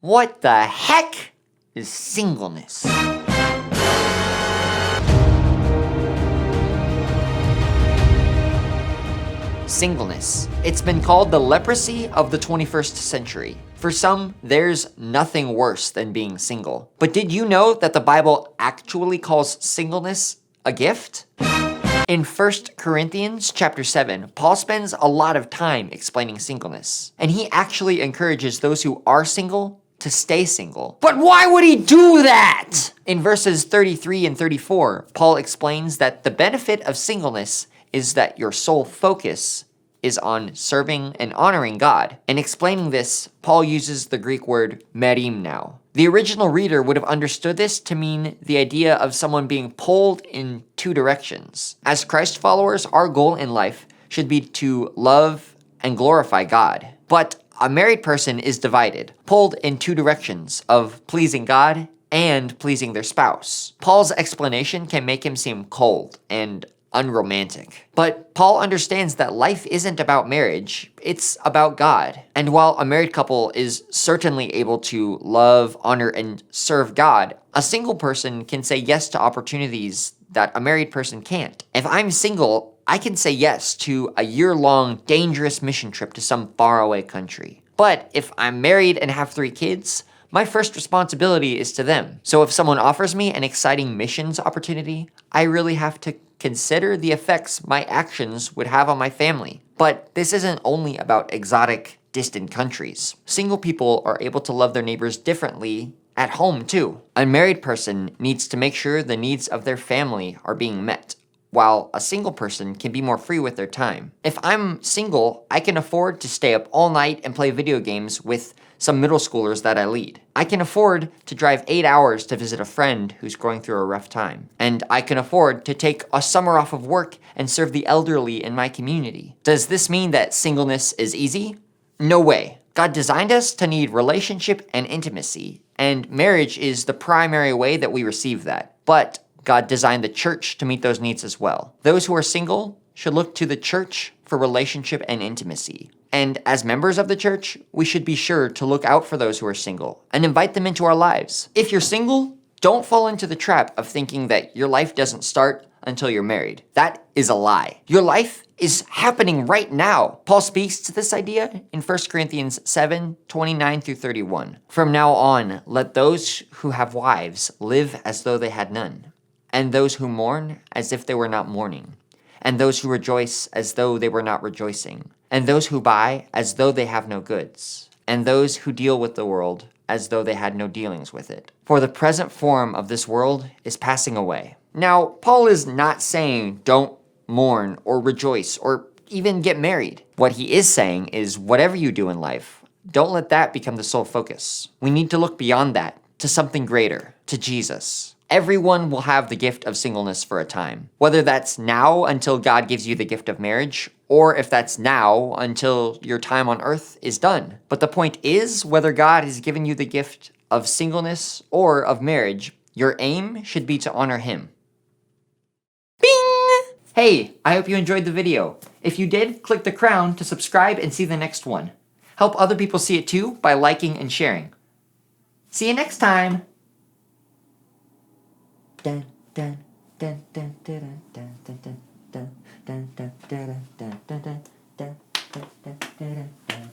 What the heck is singleness? Singleness. It's been called the leprosy of the 21st century. For some, there's nothing worse than being single. But did you know that the Bible actually calls singleness a gift? In 1 Corinthians chapter 7, Paul spends a lot of time explaining singleness. And he actually encourages those who are single to stay single. But why would he do that? In verses 33 and 34, Paul explains that the benefit of singleness is that your sole focus is on serving and honoring God. In explaining this, Paul uses the Greek word merimnao. The original reader would have understood this to mean the idea of someone being pulled in two directions. As Christ followers, our goal in life should be to love and glorify God. But a married person is divided, pulled in two directions of pleasing God and pleasing their spouse. Paul's explanation can make him seem cold and unromantic. But Paul understands that life isn't about marriage, it's about God. And while a married couple is certainly able to love, honor, and serve God, a single person can say yes to opportunities that a married person can't. If I'm single, I can say yes to a year-long dangerous mission trip to some faraway country. But if I'm married and have 3 kids, my first responsibility is to them. So if someone offers me an exciting missions opportunity, I really have to consider the effects my actions would have on my family. But this isn't only about exotic, distant countries. Single people are able to love their neighbors differently at home too. A married person needs to make sure the needs of their family are being met, while a single person can be more free with their time. If I'm single, I can afford to stay up all night and play video games with some middle schoolers that I lead. I can afford to drive 8 hours to visit a friend who's going through a rough time. And I can afford to take a summer off of work and serve the elderly in my community. Does this mean that singleness is easy? No way. God designed us to need relationship and intimacy, and marriage is the primary way that we receive that. But God designed the church to meet those needs as well. Those who are single should look to the church for relationship and intimacy. And as members of the church, we should be sure to look out for those who are single and invite them into our lives. If you're single, don't fall into the trap of thinking that your life doesn't start until you're married. That is a lie. Your life is happening right now. Paul speaks to this idea in 1 Corinthians 7, 29 through 31. From now on, let those who have wives live as though they had none, and those who mourn as if they were not mourning, and those who rejoice as though they were not rejoicing, and those who buy as though they have no goods, and those who deal with the world as though they had no dealings with it. For the present form of this world is passing away. Now, Paul is not saying don't mourn or rejoice or even get married. What he is saying is whatever you do in life, don't let that become the sole focus. We need to look beyond that to something greater, to Jesus. Everyone will have the gift of singleness for a time, whether that's now until God gives you the gift of marriage, or if that's now until your time on earth is done. But the point is, whether God has given you the gift of singleness or of marriage, your aim should be to honor Him. Bing! Hey, I hope you enjoyed the video. If you did, click the crown to subscribe and see the next one. Help other people see it too by liking and sharing. See you next time! Dun dun dun dun dun dun dun dun dun dun dun dun dun dun dun dun dun dun dun dun.